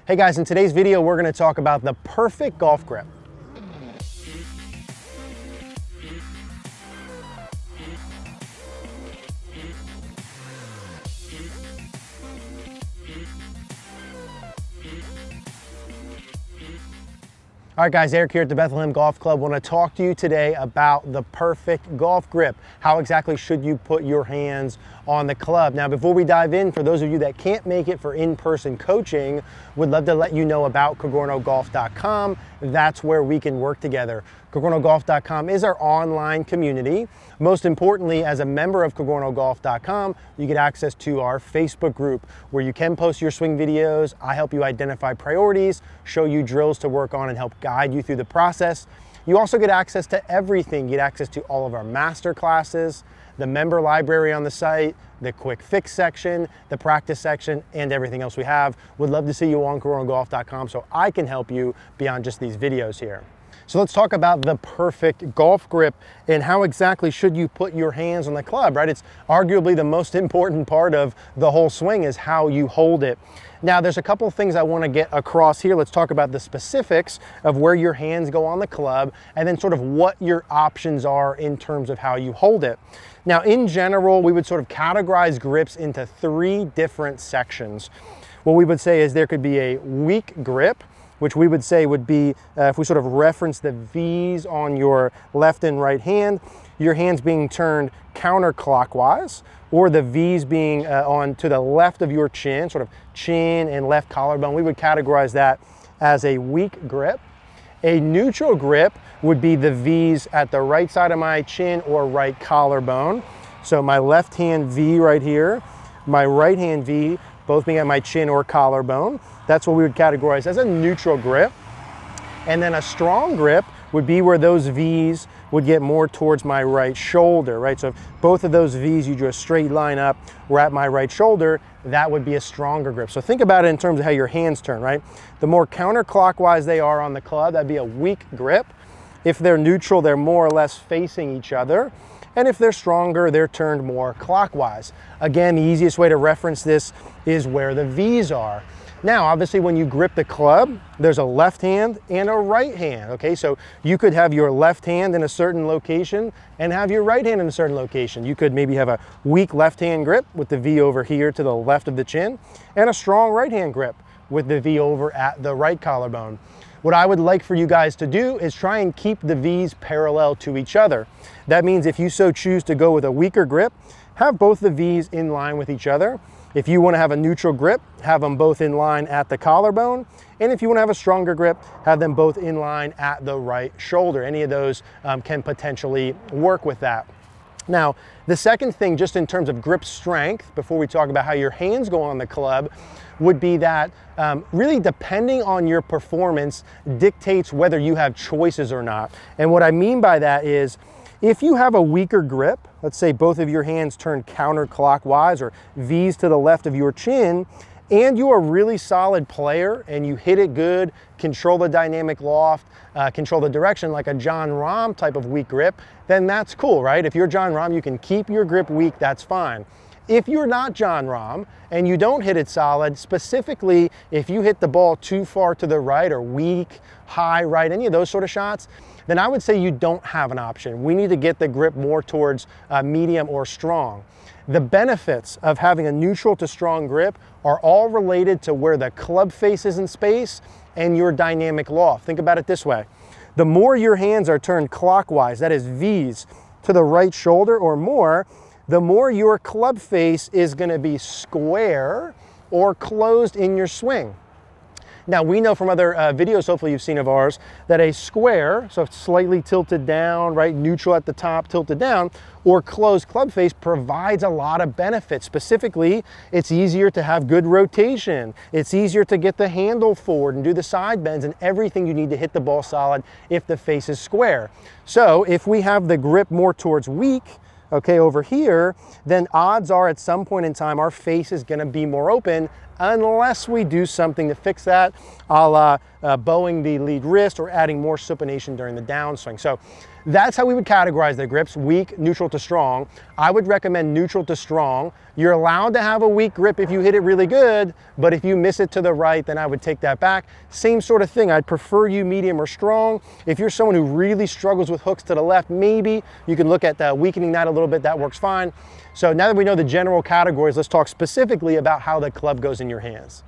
Hey guys, in today's video, we're gonna talk about the perfect golf grip. All right guys, Eric here at the Bethlehem Golf Club. I want to talk to you today about the perfect golf grip. How exactly should you put your hands on the club? Now, before we dive in, for those of you that can't make it for in-person coaching, would love to let you know about CogornoGolf.com. That's where we can work together. CogornoGolf.com is our online community. Most importantly, as a member of CogornoGolf.com, you get access to our Facebook group where you can post your swing videos. I help you identify priorities, show you drills to work on, and help guide you through the process. You also get access to everything. You get access to all of our master classes, the member library on the site, the quick fix section, the practice section, and everything else we have. Would love to see you on CogornoGolf.com so I can help you beyond just these videos here. So let's talk about the perfect golf grip and how exactly should you put your hands on the club, right? It's arguably the most important part of the whole swing is how you hold it. Now, there's a couple things I want to get across here. Let's talk about the specifics of where your hands go on the club and then sort of what your options are in terms of how you hold it. Now, in general, we would sort of categorize grips into three different sections. What we would say is there could be a weak grip, which we would say would be, if we sort of reference the V's on your left and right hand, your hands being turned counterclockwise, or the V's being on to the left of your chin, sort of chin and left collarbone. We would categorize that as a weak grip. A neutral grip would be the V's at the right side of my chin or right collarbone. So my left hand V right here, my right hand V, both being at my chin or collarbone. That's what we would categorize as a neutral grip. And then a strong grip would be where those V's would get more towards my right shoulder, right? So if both of those V's, you drew a straight line up, were at my right shoulder, that would be a stronger grip. So think about it in terms of how your hands turn, right? The more counterclockwise they are on the club, that'd be a weak grip. If they're neutral, they're more or less facing each other. And if they're stronger, they're turned more clockwise. Again, the easiest way to reference this is where the V's are. Now, obviously, when you grip the club, there's a left hand and a right hand, okay? So you could have your left hand in a certain location and have your right hand in a certain location. You could maybe have a weak left hand grip with the V over here to the left of the chin and a strong right hand grip with the V over at the right collarbone. What I would like for you guys to do is try and keep the V's parallel to each other. That means if you so choose to go with a weaker grip, have both the V's in line with each other. If you want to have a neutral grip, have them both in line at the collarbone. And if you want to have a stronger grip, have them both in line at the right shoulder. Any of those can potentially work with that. Now, the second thing, just in terms of grip strength, before we talk about how your hands go on the club, would be that really depending on your performance dictates whether you have choices or not. And what I mean by that is, if you have a weaker grip, let's say both of your hands turn counterclockwise or V's to the left of your chin, and you're a really solid player and you hit it good, control the dynamic loft, control the direction like a Jon Rahm type of weak grip, then that's cool, right? If you're Jon Rahm, you can keep your grip weak, that's fine. If you're not Jon Rahm and you don't hit it solid, specifically if you hit the ball too far to the right or weak, high right, any of those sort of shots, then I would say you don't have an option. We need to get the grip more towards medium or strong. The benefits of having a neutral to strong grip are all related to where the club face is in space and your dynamic loft. Think about it this way. The more your hands are turned clockwise, that is V's to the right shoulder or more, the more your club face is going to be square or closed in your swing. Now, we know from other videos, hopefully you've seen of ours, that a square, so slightly tilted down, right, neutral at the top, tilted down, or closed club face provides a lot of benefits. Specifically, it's easier to have good rotation. It's easier to get the handle forward and do the side bends and everything you need to hit the ball solid if the face is square. So if we have the grip more towards weak, okay, over here, then odds are at some point in time our face is going to be more open unless we do something to fix that, a la bowing the lead wrist or adding more supination during the downswing. So that's how we would categorize the grips: weak, neutral to strong. I would recommend neutral to strong. You're allowed to have a weak grip if you hit it really good, but if you miss it to the right, then I would take that back. Same sort of thing. I'd prefer you medium or strong. If you're someone who really struggles with hooks to the left, maybe you can look at weakening that a little bit. That works fine. So now that we know the general categories, let's talk specifically about how the club goes in your hands.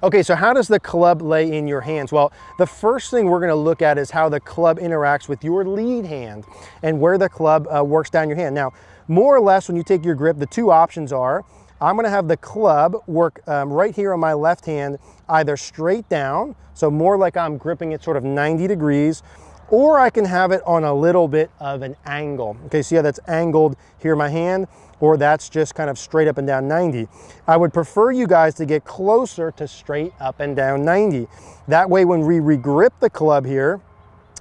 Okay, so how does the club lay in your hands? Well, the first thing we're gonna look at is how the club interacts with your lead hand and where the club works down your hand. Now, more or less, when you take your grip, the two options are, I'm gonna have the club work right here on my left hand, either straight down, so more like I'm gripping it sort of 90 degrees, or I can have it on a little bit of an angle. Okay, see how that's angled here in my hand? Or that's just kind of straight up and down 90. I would prefer you guys to get closer to straight up and down 90. That way when we regrip the club here,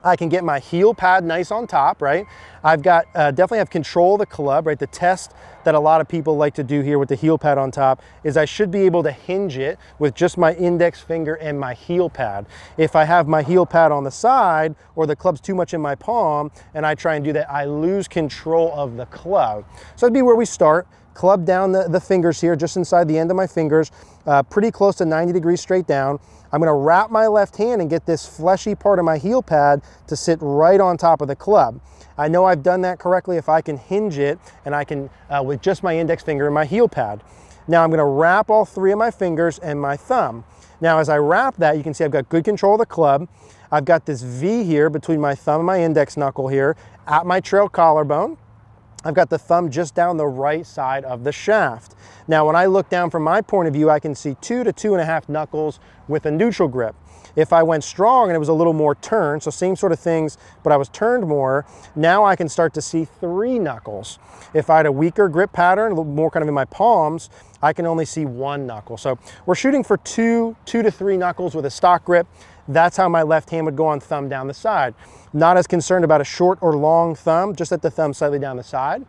I can get my heel pad nice on top, right? I've got, definitely have control of the club, right? The test that a lot of people like to do here with the heel pad on top is I should be able to hinge it with just my index finger and my heel pad. If I have my heel pad on the side or the club's too much in my palm and I try and do that, I lose control of the club. So that'd be where we start. Club down the fingers here, just inside the end of my fingers, pretty close to 90 degrees straight down. I'm gonna wrap my left hand and get this fleshy part of my heel pad to sit right on top of the club. I know I've done that correctly if I can hinge it and I can, with just my index finger and my heel pad. Now I'm gonna wrap all three of my fingers and my thumb. Now as I wrap that, you can see I've got good control of the club. I've got this V here between my thumb and my index knuckle here at my trail collarbone. I've got the thumb just down the right side of the shaft. Now, when I look down from my point of view, I can see 2 to 2.5 knuckles with a neutral grip. If I went strong and it was a little more turned, so same sort of things, but I was turned more, now I can start to see 3 knuckles. If I had a weaker grip pattern, a little more kind of in my palms, I can only see 1 knuckle. So we're shooting for 2 to 3 knuckles with a stock grip. That's how my left hand would go on thumb down the side. Not as concerned about a short or long thumb, just at the thumb slightly down the side.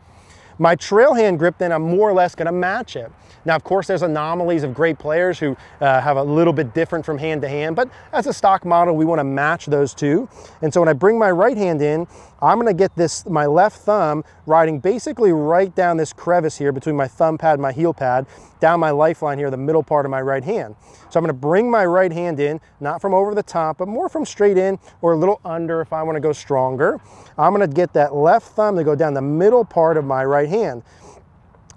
My trail hand grip, then I'm more or less gonna match it. Now, of course, there's anomalies of great players who have a little bit different from hand to hand, but as a stock model, we wanna match those two. And so when I bring my right hand in, I'm gonna get my left thumb riding basically right down this crevice here between my thumb pad and my heel pad, down my lifeline here, the middle part of my right hand. So I'm gonna bring my right hand in, not from over the top, but more from straight in or a little under if I wanna go stronger. I'm gonna get that left thumb to go down the middle part of my right hand.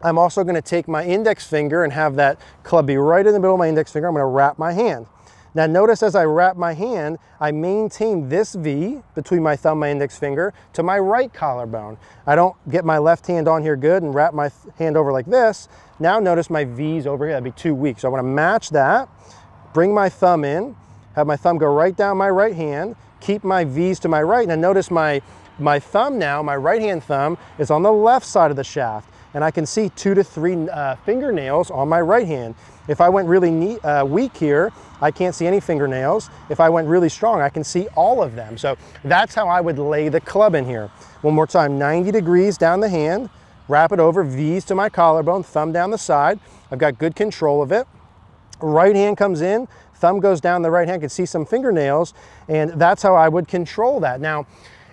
I'm also gonna take my index finger and have that club be right in the middle of my index finger. I'm gonna wrap my hand. Now notice as I wrap my hand, I maintain this V between my thumb and my index finger to my right collarbone. I don't get my left hand on here good and wrap my hand over like this. Now notice my V's over here, that'd be too weak. So I wanna match that, bring my thumb in, have my thumb go right down my right hand, keep my V's to my right. Now notice my thumb now, my right hand thumb, is on the left side of the shaft. And I can see 2 to 3 fingernails on my right hand. If I went really weak here, I can't see any fingernails. If I went really strong, I can see all of them. So that's how I would lay the club in here. One more time, 90 degrees down the hand, wrap it over, V's to my collarbone, thumb down the side. I've got good control of it. Right hand comes in, thumb goes down the right hand, can see some fingernails, and that's how I would control that. Now,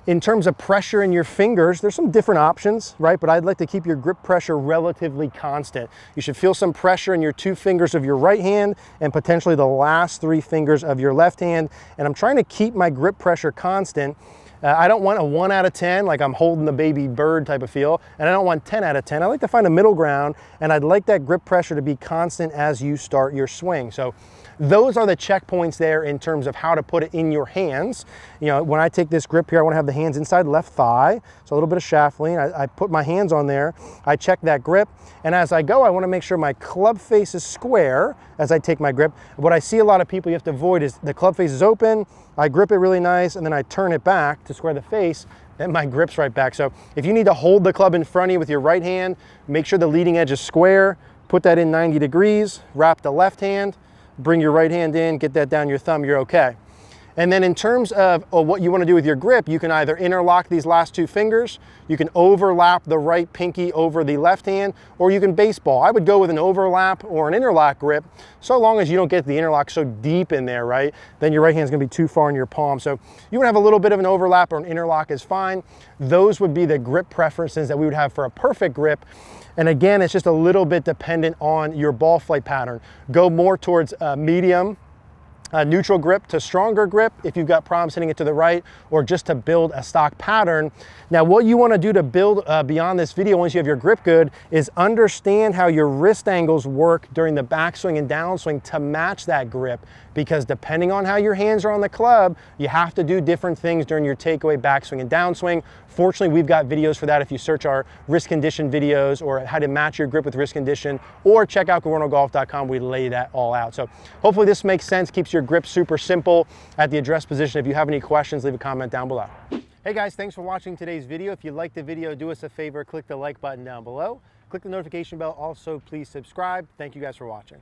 in terms of pressure in your fingers, there's some different options, right? But I'd like to keep your grip pressure relatively constant. You should feel some pressure in your 2 fingers of your right hand and potentially the last 3 fingers of your left hand. And I'm trying to keep my grip pressure constant. I don't want a 1 out of 10, like I'm holding the baby bird type of feel, and I don't want 10 out of 10. I like to find a middle ground, and I'd like that grip pressure to be constant as you start your swing. So those are the checkpoints there in terms of how to put it in your hands. You know, when I take this grip here, I want to have the hands inside left thigh, so a little bit of shaft lean. I put my hands on there, I check that grip, and as I go, I want to make sure my club face is square as I take my grip. What I see a lot of people you have to avoid is the club face is open, I grip it really nice, and then I turn it back to square the face, then my grip's right back. So if you need to hold the club in front of you with your right hand, make sure the leading edge is square, put that in 90 degrees, wrap the left hand, bring your right hand in, get that down your thumb, you're okay. And then in terms of what you want to do with your grip, you can either interlock these last two fingers, you can overlap the right pinky over the left hand, or you can baseball. I would go with an overlap or an interlock grip, so long as you don't get the interlock so deep in there, right? Then your right hand's gonna be too far in your palm. So you would have a little bit of an overlap or an interlock is fine. Those would be the grip preferences that we would have for a perfect grip. And again, it's just a little bit dependent on your ball flight pattern. Go more towards medium, neutral grip to stronger grip if you've got problems hitting it to the right, or just to build a stock pattern. Now, what you want to do to build beyond this video, once you have your grip good, is understand how your wrist angles work during the backswing and downswing to match that grip, because depending on how your hands are on the club, you have to do different things during your takeaway, backswing, and downswing. Fortunately, we've got videos for that if you search our wrist condition videos, or how to match your grip with wrist condition, or check out CogornoGolf.com. We lay that all out. So hopefully this makes sense, keeps your grip super simple at the address position. If you have any questions, leave a comment down below. Hey guys, thanks for watching today's video. If you liked the video, do us a favor, click the like button down below. Click the notification bell. Also, please subscribe. Thank you guys for watching.